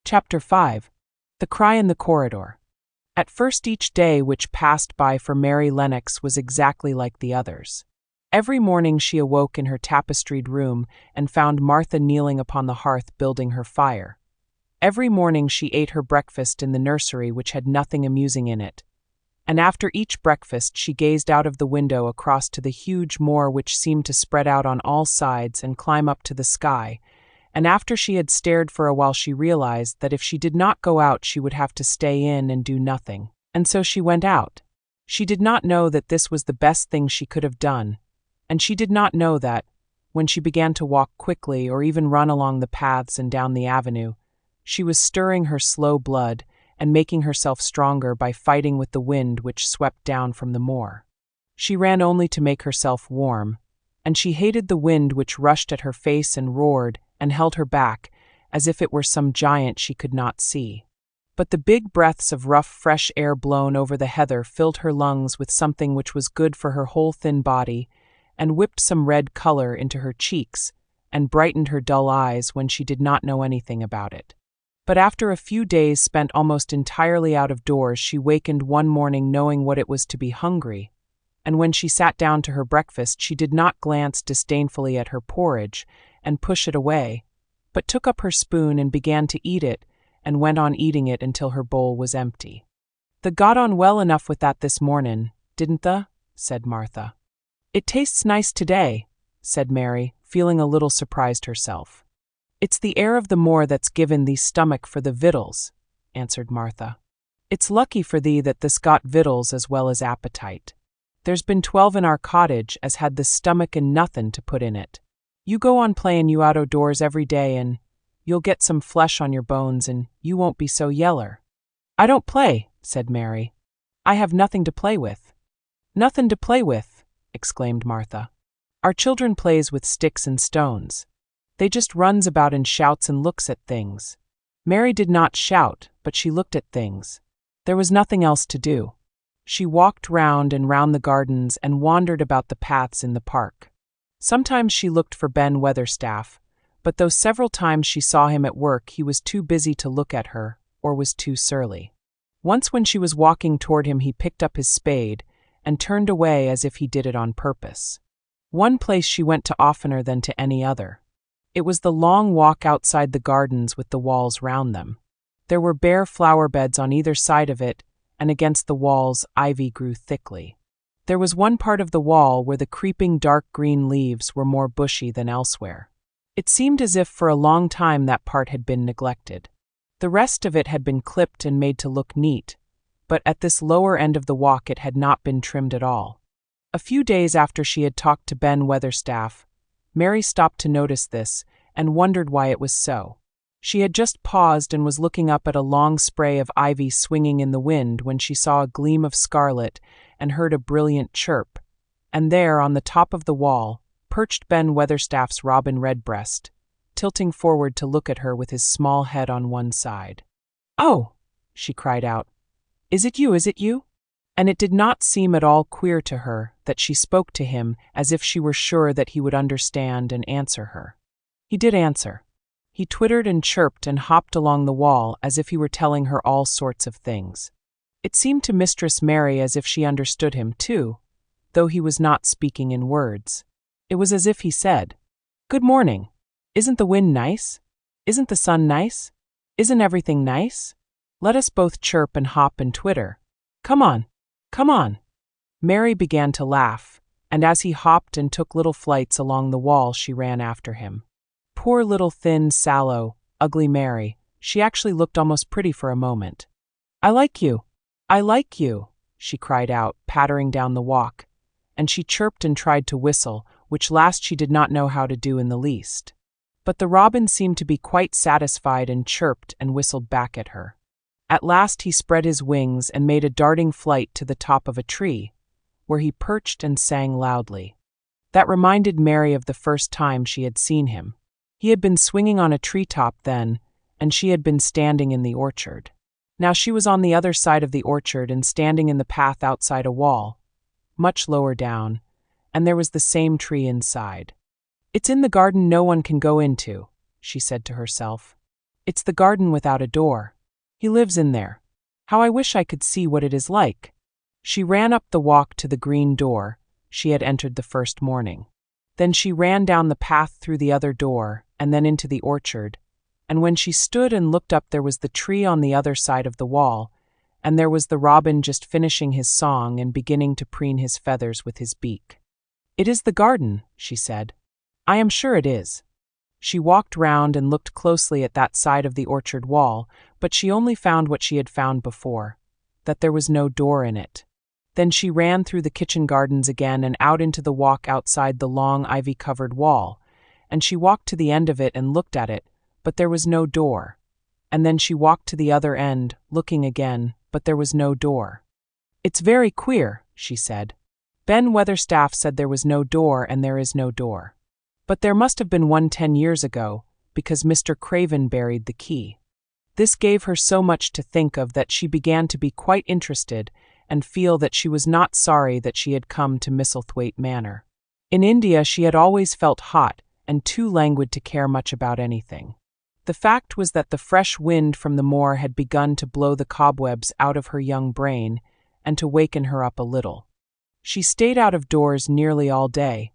Chapter 5. The Cry in the Corridor. At first each day which passed by for Mary Lennox was exactly like the others. Every morning she awoke in her tapestried room and found Martha kneeling upon the hearth building her fire. Every morning she ate her breakfast in the nursery which had nothing amusing in it. And after each breakfast she gazed out of the window across to the huge moor which seemed to spread out on all sides and climb up to the sky, and after she had stared for a while she realized that if she did not go out she would have to stay in and do nothing. And so she went out. She did not know that this was the best thing she could have done, and she did not know that, when she began to walk quickly or even run along the paths and down the avenue, she was stirring her slow blood and making herself stronger by fighting with the wind which swept down from the moor. She ran only to make herself warm, and she hated the wind which rushed at her face and roared and held her back, as if it were some giant she could not see. But the big breaths of rough, fresh air blown over the heather filled her lungs with something which was good for her whole thin body, and whipped some red color into her cheeks, and brightened her dull eyes when she did not know anything about it. But after a few days spent almost entirely out of doors, she wakened one morning knowing what it was to be hungry, and when she sat down to her breakfast she did not glance disdainfully at her porridge and push it away, but took up her spoon and began to eat it, and went on eating it until her bowl was empty. "They got on well enough with that this mornin', didn't they?" said Martha. "It tastes nice today," said Mary, feeling a little surprised herself. "It's the air of the moor that's given thee stomach for the victuals," answered Martha. "It's lucky for thee that th's got victuals as well as appetite. There's been 12 in our cottage as had the stomach and nothin' to put in it. You go on playin' you out o' doors every day and you'll get some flesh on your bones and you won't be so yeller." "I don't play," said Mary. "I have nothing to play with." "Nothin' to play with," exclaimed Martha. "Our children plays with sticks and stones. They just runs about and shouts and looks at things." Mary did not shout, but she looked at things. There was nothing else to do. She walked round and round the gardens and wandered about the paths in the park. Sometimes she looked for Ben Weatherstaff, but though several times she saw him at work he was too busy to look at her, or was too surly. Once when she was walking toward him he picked up his spade and turned away as if he did it on purpose. One place she went to oftener than to any other. It was the long walk outside the gardens with the walls round them. There were bare flower beds on either side of it, and against the walls ivy grew thickly. There was one part of the wall where the creeping dark green leaves were more bushy than elsewhere. It seemed as if for a long time that part had been neglected. The rest of it had been clipped and made to look neat, but at this lower end of the walk it had not been trimmed at all. A few days after she had talked to Ben Weatherstaff, Mary stopped to notice this and wondered why it was so. She had just paused and was looking up at a long spray of ivy swinging in the wind when she saw a gleam of scarlet and heard a brilliant chirp, and there, on the top of the wall, perched Ben Weatherstaff's robin redbreast, tilting forward to look at her with his small head on one side. "Oh!" she cried out. "Is it you, is it you?" And it did not seem at all queer to her that she spoke to him as if she were sure that he would understand and answer her. He did answer. He twittered and chirped and hopped along the wall as if he were telling her all sorts of things. It seemed to Mistress Mary as if she understood him too, though he was not speaking in words. It was as if he said, "Good morning. Isn't the wind nice? Isn't the sun nice? Isn't everything nice? Let us both chirp and hop and twitter. Come on, come on." Mary began to laugh, and as he hopped and took little flights along the wall she ran after him. Poor little thin, sallow, ugly Mary, she actually looked almost pretty for a moment. "I like you. I like you," she cried out, pattering down the walk, and she chirped and tried to whistle, which last she did not know how to do in the least. But the robin seemed to be quite satisfied and chirped and whistled back at her. At last he spread his wings and made a darting flight to the top of a tree, where he perched and sang loudly. That reminded Mary of the first time she had seen him. He had been swinging on a treetop then, and she had been standing in the orchard. Now she was on the other side of the orchard and standing in the path outside a wall, much lower down, and there was the same tree inside. "It's in the garden no one can go into," she said to herself. It's the garden without a door. He lives in there. How I wish I could see what it is like." She ran up the walk to the green door she had entered the first morning. Then she ran down the path through the other door and then into the orchard, and when she stood and looked up there was the tree on the other side of the wall, and there was the robin just finishing his song and beginning to preen his feathers with his beak. "It is the garden," she said. "I am sure it is." She walked round and looked closely at that side of the orchard wall, but she only found what she had found before, that there was no door in it. Then she ran through the kitchen gardens again and out into the walk outside the long ivy-covered wall, and she walked to the end of it and looked at it, but there was no door. And then she walked to the other end, looking again, but there was no door. "It's very queer," she said. "Ben Weatherstaff said there was no door and there is no door. But there must have been one 10 years ago, because Mr. Craven buried the key." This gave her so much to think of that she began to be quite interested and feel that she was not sorry that she had come to Misselthwaite Manor. In India she had always felt hot and too languid to care much about anything. The fact was that the fresh wind from the moor had begun to blow the cobwebs out of her young brain and to waken her up a little. She stayed out of doors nearly all day,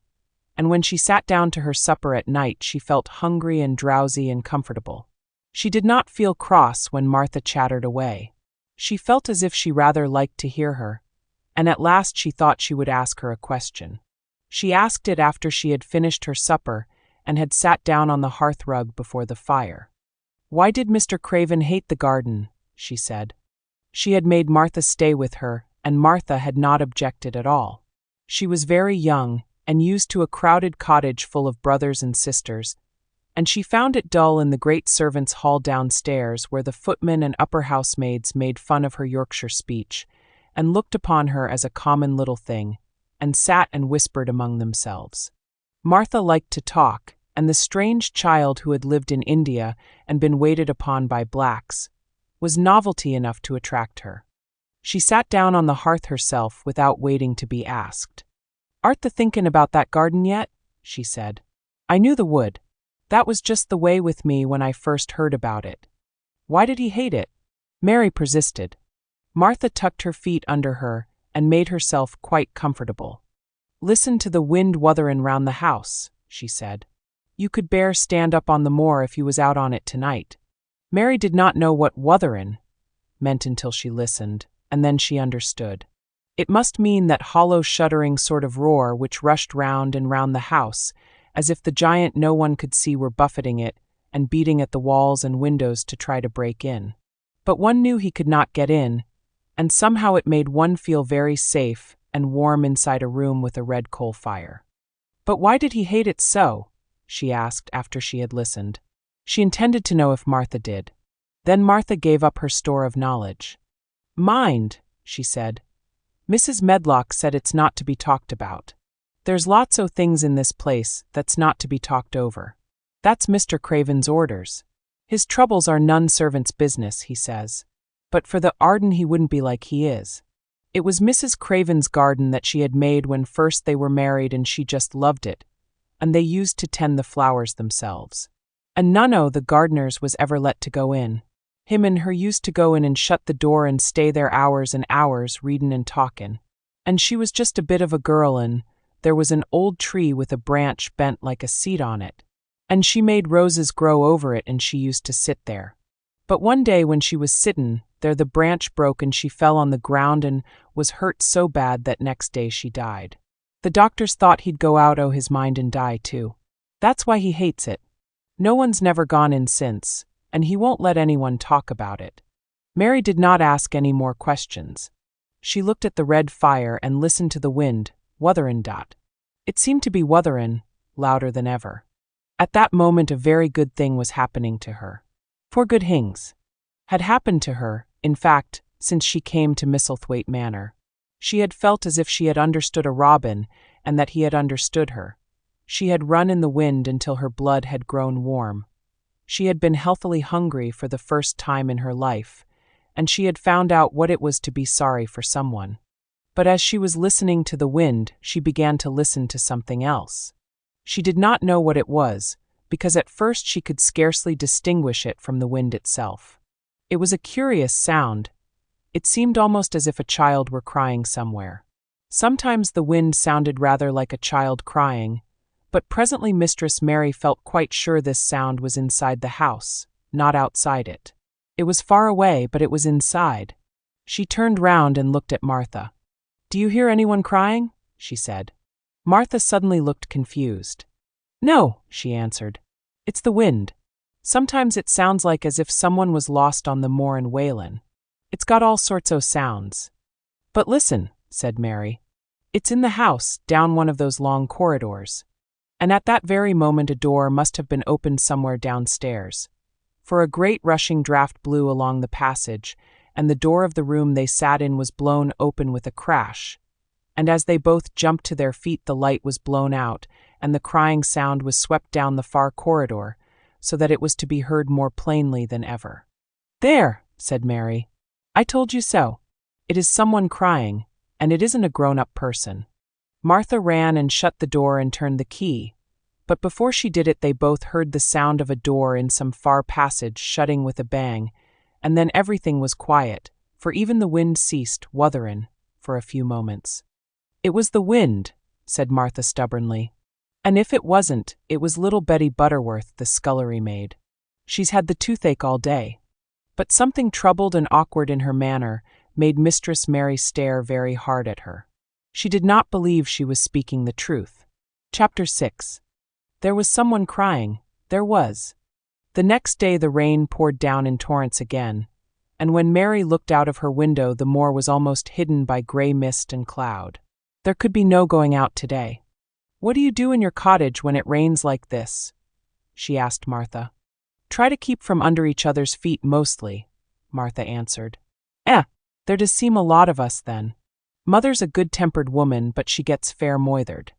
and when she sat down to her supper at night she felt hungry and drowsy and comfortable. She did not feel cross when Martha chattered away. She felt as if she rather liked to hear her, and at last she thought she would ask her a question. She asked it after she had finished her supper and had sat down on the hearthrug before the fire. "Why did Mr. Craven hate the garden?" she said. She had made Martha stay with her, and Martha had not objected at all. She was very young and used to a crowded cottage full of brothers and sisters, and she found it dull in the great servants' hall downstairs where the footmen and upper housemaids made fun of her Yorkshire speech and looked upon her as a common little thing, and sat and whispered among themselves. Martha liked to talk, and the strange child who had lived in India and been waited upon by blacks was novelty enough to attract her. She sat down on the hearth herself without waiting to be asked. "Art the thinkin' about that garden yet?" she said. "I knew the wood. That was just the way with me when I first heard about it." "Why did he hate it?" Mary persisted. Martha tucked her feet under her and made herself quite comfortable. "Listen to the wind wutherin' round the house," she said. "You could bear stand up on the moor if you was out on it tonight." Mary did not know what wutherin' meant until she listened, and then she understood. It must mean that hollow shuddering sort of roar which rushed round and round the house, as if the giant no one could see were buffeting it and beating at the walls and windows to try to break in. But one knew he could not get in, and somehow it made one feel very safe and warm inside a room with a red coal fire. "But why did he hate it so?" she asked after she had listened. She intended to know if Martha did. Then Martha gave up her store of knowledge. "Mind," she said. "Mrs. Medlock said it's not to be talked about. There's lots o' things in this place that's not to be talked over. That's Mr. Craven's orders. His troubles are none servant's business, he says. But for the Arden he wouldn't be like he is. It was Mrs. Craven's garden that she had made when first they were married and she just loved it, and they used to tend the flowers themselves. And none o' the gardeners was ever let to go in. Him and her used to go in and shut the door and stay there hours and hours readin' and talkin'. And she was just a bit of a girl and there was an old tree with a branch bent like a seat on it. And she made roses grow over it and she used to sit there. But one day when she was sittin' there the branch broke and she fell on the ground and was hurt so bad that next day she died. The doctors thought he'd go out o' his mind and die too. That's why he hates it. No one's never gone in since, and he won't let anyone talk about it." Mary did not ask any more questions. She looked at the red fire and listened to the wind, wutherin'. It seemed to be wutherin', louder than ever. At that moment a very good thing was happening to her. 4 good things had happened to her, in fact, since she came to Misselthwaite Manor. She had felt as if she had understood a robin and that he had understood her. She had run in the wind until her blood had grown warm. She had been healthily hungry for the first time in her life, and she had found out what it was to be sorry for someone. But as she was listening to the wind, she began to listen to something else. She did not know what it was, because at first she could scarcely distinguish it from the wind itself. It was a curious sound. It seemed almost as if a child were crying somewhere. Sometimes the wind sounded rather like a child crying, but presently Mistress Mary felt quite sure this sound was inside the house, not outside it. It was far away, but it was inside. She turned round and looked at Martha. "Do you hear anyone crying?" she said. Martha suddenly looked confused. "No," she answered. "It's the wind. Sometimes it sounds like as if someone was lost on the moor in Wayland. It's got all sorts o' sounds." "But listen," said Mary. "It's in the house, down one of those long corridors." And at that very moment a door must have been opened somewhere downstairs, for a great rushing draught blew along the passage, and the door of the room they sat in was blown open with a crash, and as they both jumped to their feet the light was blown out, and the crying sound was swept down the far corridor, so that it was to be heard more plainly than ever. "There," said Mary. "I told you so. It is someone crying, and it isn't a grown-up person." Martha ran and shut the door and turned the key, but before she did it they both heard the sound of a door in some far passage shutting with a bang, and then everything was quiet, for even the wind ceased wutherin' for a few moments. "It was the wind," said Martha stubbornly. "And if it wasn't, it was little Betty Butterworth, the scullery maid. She's had the toothache all day." But something troubled and awkward in her manner made Mistress Mary stare very hard at her. She did not believe she was speaking the truth. Chapter 6. There was someone crying. There was. The next day the rain poured down in torrents again, and when Mary looked out of her window the moor was almost hidden by gray mist and cloud. There could be no going out today. "What do you do in your cottage when it rains like this?" she asked Martha. "Try to keep from under each other's feet mostly," Martha answered. There does seem a lot of us then. Mother's a good-tempered woman, but she gets fair moithered.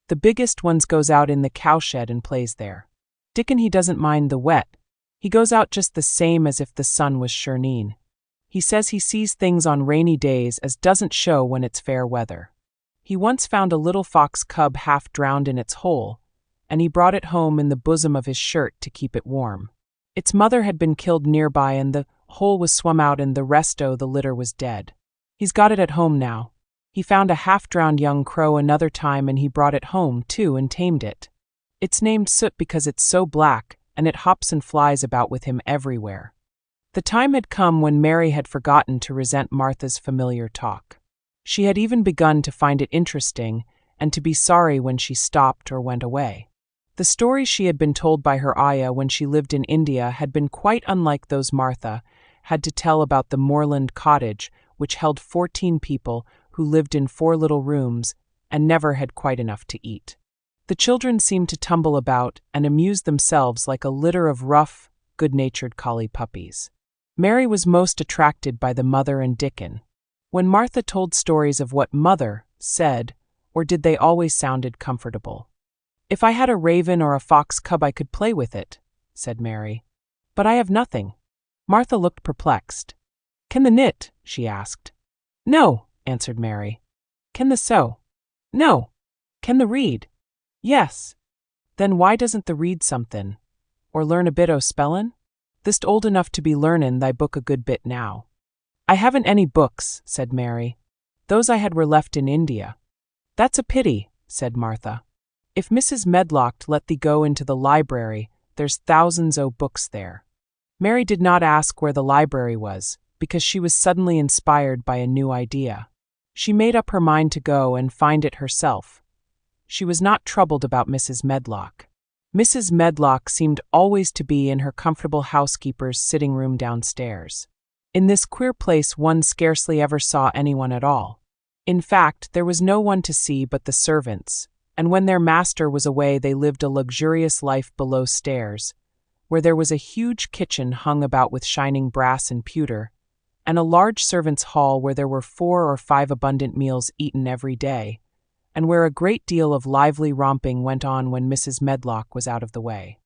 The biggest ones goes out in the cowshed and plays there. Dickon he doesn't mind the wet. He goes out just the same as if the sun was shirneen. He says he sees things on rainy days as doesn't show when it's fair weather. He once found a little fox cub half drowned in its hole, and he brought it home in the bosom of his shirt to keep it warm. Its mother had been killed nearby and the hole was swum out and the rest o' the litter was dead. He's got it at home now. He found a half-drowned young crow another time and he brought it home, too, and tamed it. It's named Soot because it's so black, and it hops and flies about with him everywhere." The time had come when Mary had forgotten to resent Martha's familiar talk. She had even begun to find it interesting, and to be sorry when she stopped or went away. The stories she had been told by her ayah when she lived in India had been quite unlike those Martha had to tell about the moorland cottage, which held 14 people who lived in 4 little rooms and never had quite enough to eat. The children seemed to tumble about and amuse themselves like a litter of rough, good-natured collie puppies. Mary was most attracted by the mother and Dickon. When Martha told stories of what Mother said, or did they always sounded comfortable? "If I had a raven or a fox cub I could play with it," said Mary. "But I have nothing." Martha looked perplexed. "Can the knit?" she asked. "No," answered Mary. "Can the sew?" "No." "Can the read?" "Yes." "Then why doesn't the read somethin'? Or learn a bit o' spellin'? Thist old enough to be learnin' thy book a good bit now." "I haven't any books," said Mary. "Those I had were left in India." "That's a pity," said Martha. "If Mrs. Medlock let thee go into the library, there's thousands o' books there." Mary did not ask where the library was, because she was suddenly inspired by a new idea. She made up her mind to go and find it herself. She was not troubled about Mrs. Medlock. Mrs. Medlock seemed always to be in her comfortable housekeeper's sitting room downstairs. In this queer place one scarcely ever saw anyone at all. In fact, there was no one to see but the servants, and when their master was away they lived a luxurious life below stairs, where there was a huge kitchen hung about with shining brass and pewter, and a large servants' hall where there were 4 or 5 abundant meals eaten every day, and where a great deal of lively romping went on when Mrs. Medlock was out of the way.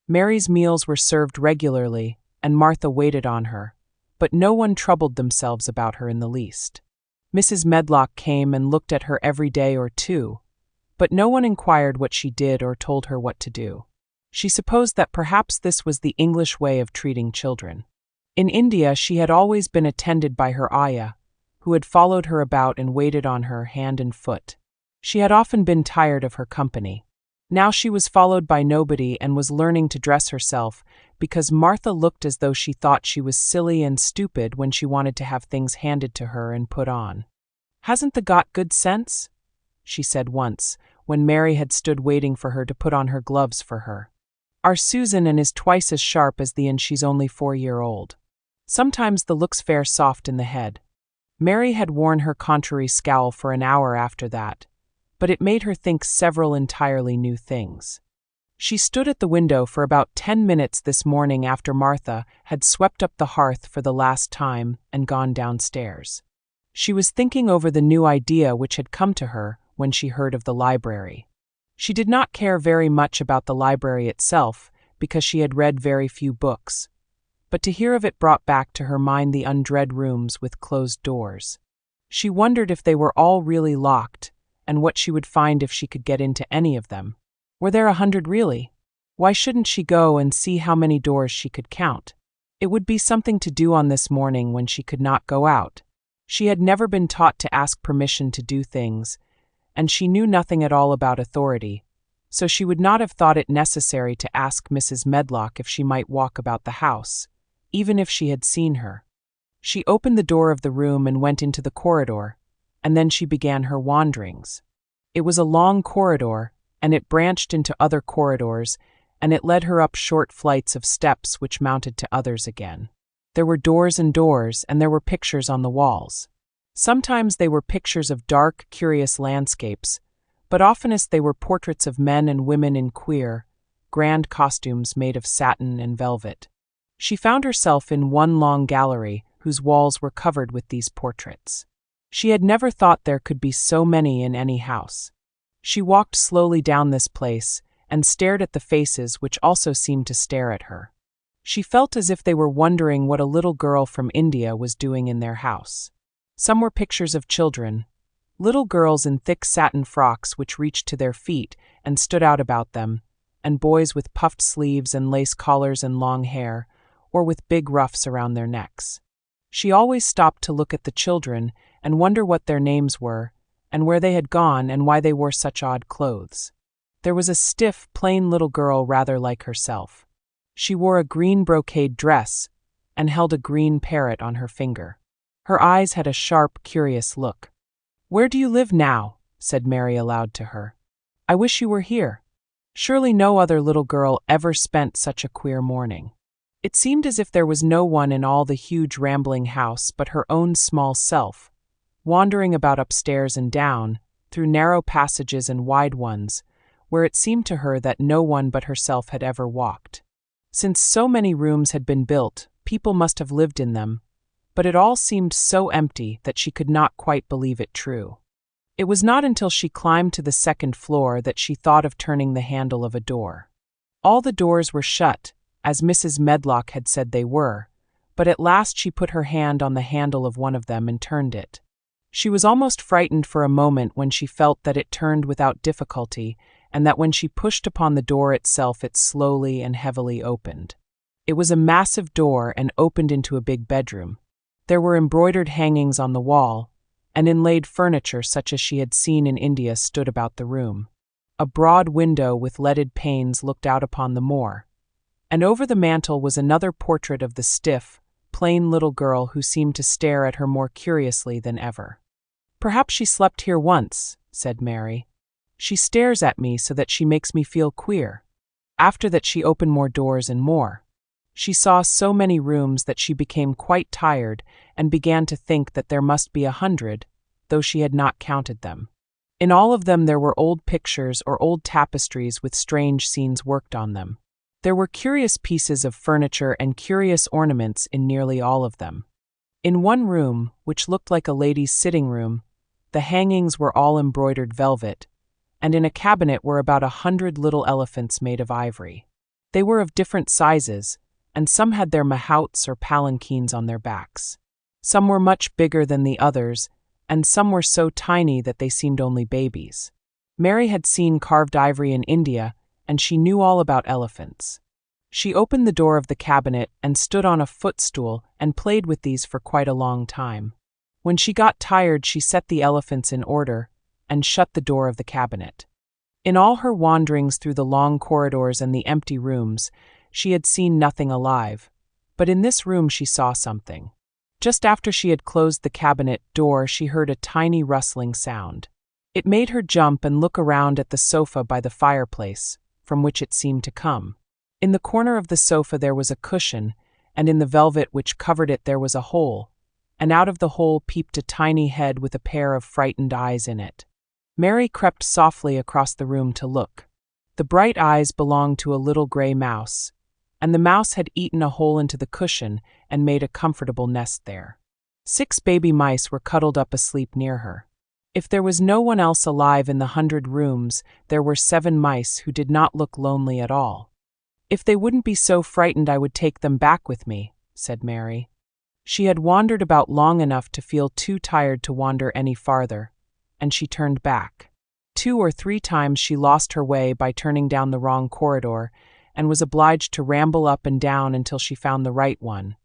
Mary's meals were served regularly, and Martha waited on her, but no one troubled themselves about her in the least. Mrs. Medlock came and looked at her every day or two, but no one inquired what she did or told her what to do. She supposed that perhaps this was the English way of treating children. In India, she had always been attended by her ayah, who had followed her about and waited on her hand and foot. She had often been tired of her company. Now she was followed by nobody and was learning to dress herself because Martha looked as though she thought she was silly and stupid when she wanted to have things handed to her and put on. "Hasn't the got good sense?" she said once, when Mary had stood waiting for her to put on her gloves for her. "Our Susan and is twice as sharp as the and she's only 4-year-old. Sometimes the looks fair soft in the head." Mary had worn her contrary scowl for an hour after that, but it made her think several entirely new things. She stood at the window for about 10 minutes this morning after Martha had swept up the hearth for the last time and gone downstairs. She was thinking over the new idea which had come to her when she heard of the library. She did not care very much about the library itself because she had read very few books, but to hear of it brought back to her mind the undread rooms with closed doors. She wondered if they were all really locked and what she would find if she could get into any of them. Were there 100 really? Why shouldn't she go and see how many doors she could count? It would be something to do on this morning when she could not go out. She had never been taught to ask permission to do things, and she knew nothing at all about authority, so she would not have thought it necessary to ask Mrs. Medlock if she might walk about the house, even if she had seen her. She opened the door of the room and went into the corridor, and then she began her wanderings. It was a long corridor, and it branched into other corridors, and it led her up short flights of steps which mounted to others again. There were doors and doors, and there were pictures on the walls. Sometimes they were pictures of dark, curious landscapes, but oftenest they were portraits of men and women in queer, grand costumes made of satin and velvet. She found herself in one long gallery whose walls were covered with these portraits. She had never thought there could be so many in any house. She walked slowly down this place and stared at the faces which also seemed to stare at her. She felt as if they were wondering what a little girl from India was doing in their house. Some were pictures of children, little girls in thick satin frocks which reached to their feet and stood out about them, and boys with puffed sleeves and lace collars and long hair, or with big ruffs around their necks. She always stopped to look at the children and wonder what their names were, and where they had gone and why they wore such odd clothes. There was a stiff, plain little girl rather like herself. She wore a green brocade dress and held a green parrot on her finger. Her eyes had a sharp, curious look. "Where do you live now?" said Mary aloud to her. "I wish you were here." Surely no other little girl ever spent such a queer morning. It seemed as if there was no one in all the huge rambling house but her own small self, wandering about upstairs and down, through narrow passages and wide ones, where it seemed to her that no one but herself had ever walked. Since so many rooms had been built, people must have lived in them, but it all seemed so empty that she could not quite believe it true. It was not until she climbed to the second floor that she thought of turning the handle of a door. All the doors were shut, as Mrs. Medlock had said they were, but at last she put her hand on the handle of one of them and turned it. She was almost frightened for a moment when she felt that it turned without difficulty, and that when she pushed upon the door itself it slowly and heavily opened. It was a massive door and opened into a big bedroom. There were embroidered hangings on the wall, and inlaid furniture such as she had seen in India stood about the room. A broad window with leaded panes looked out upon the moor, and over the mantel was another portrait of the stiff, plain little girl who seemed to stare at her more curiously than ever. "Perhaps she slept here once," said Mary. "She stares at me so that she makes me feel queer." After that she opened more doors and more. She saw so many rooms that she became quite tired and began to think that there must be 100, though she had not counted them. In all of them there were old pictures or old tapestries with strange scenes worked on them. There were curious pieces of furniture and curious ornaments in nearly all of them. In one room, which looked like a lady's sitting room, the hangings were all embroidered velvet, and in a cabinet were about 100 little elephants made of ivory. They were of different sizes, and some had their mahouts or palanquins on their backs. Some were much bigger than the others, and some were so tiny that they seemed only babies. Mary had seen carved ivory in India, and she knew all about elephants. She opened the door of the cabinet and stood on a footstool and played with these for quite a long time. When she got tired, she set the elephants in order and shut the door of the cabinet. In all her wanderings through the long corridors and the empty rooms, she had seen nothing alive, but in this room she saw something. Just after she had closed the cabinet door, she heard a tiny rustling sound. It made her jump and look around at the sofa by the fireplace, from which it seemed to come. In the corner of the sofa there was a cushion, and in the velvet which covered it there was a hole, and out of the hole peeped a tiny head with a pair of frightened eyes in it. Mary crept softly across the room to look. The bright eyes belonged to a little gray mouse, and the mouse had eaten a hole into the cushion and made a comfortable nest there. 6 baby mice were cuddled up asleep near her. If there was no one else alive in the 100 rooms, there were 7 mice who did not look lonely at all. "If they wouldn't be so frightened, I would take them back with me," said Mary. She had wandered about long enough to feel too tired to wander any farther, and she turned back. 2 or 3 times she lost her way by turning down the wrong corridor, and was obliged to ramble up and down until she found the right one.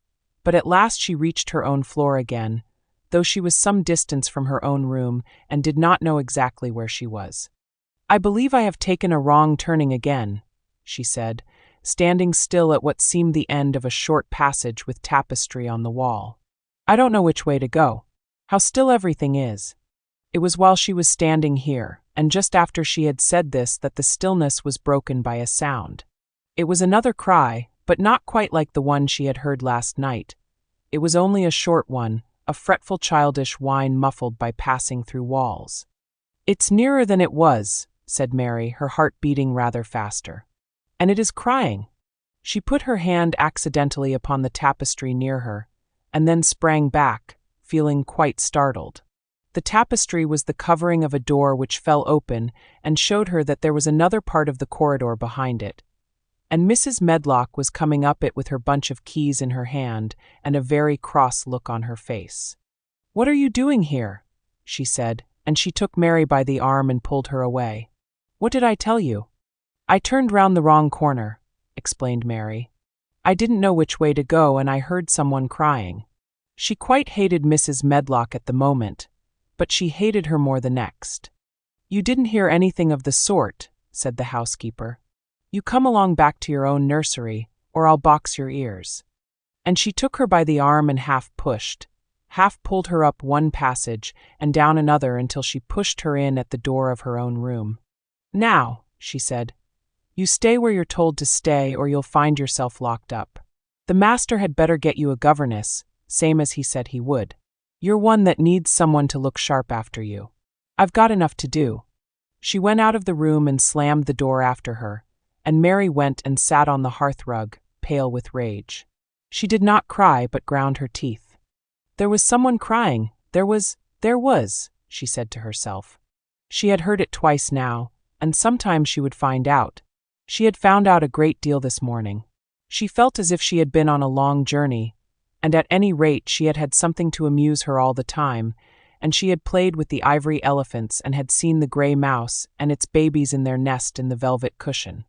But at last she reached her own floor again, though she was some distance from her own room and did not know exactly where she was. "I believe I have taken a wrong turning again," she said, standing still at what seemed the end of a short passage with tapestry on the wall. "I don't know which way to go. How still everything is." It was while she was standing here, and just after she had said this, that the stillness was broken by a sound. It was another cry, but not quite like the one she had heard last night. It was only a short one, a fretful childish whine muffled by passing through walls. "It's nearer than it was," said Mary, her heart beating rather faster. "And it is crying." She put her hand accidentally upon the tapestry near her, and then sprang back, feeling quite startled. The tapestry was the covering of a door which fell open and showed her that there was another part of the corridor behind it, and Mrs. Medlock was coming up it with her bunch of keys in her hand and a very cross look on her face. "What are you doing here?" she said, and she took Mary by the arm and pulled her away. "What did I tell you?" "I turned round the wrong corner," explained Mary. "I didn't know which way to go, and I heard someone crying." She quite hated Mrs. Medlock at the moment, but she hated her more the next. "You didn't hear anything of the sort," said the housekeeper. "You come along back to your own nursery, or I'll box your ears." And she took her by the arm and half pushed, half pulled her up one passage and down another until she pushed her in at the door of her own room. "Now," she said, "you stay where you're told to stay, or you'll find yourself locked up. The master had better get you a governess, same as he said he would. You're one that needs someone to look sharp after you. I've got enough to do." She went out of the room and slammed the door after her, and Mary went and sat on the hearthrug, pale with rage. She did not cry, but ground her teeth. There was someone crying. There was, she said to herself. She had heard it twice now, and sometime she would find out. She had found out a great deal this morning. She felt as if she had been on a long journey, and at any rate she had had something to amuse her all the time, and she had played with the ivory elephants and had seen the gray mouse and its babies in their nest in the velvet cushion.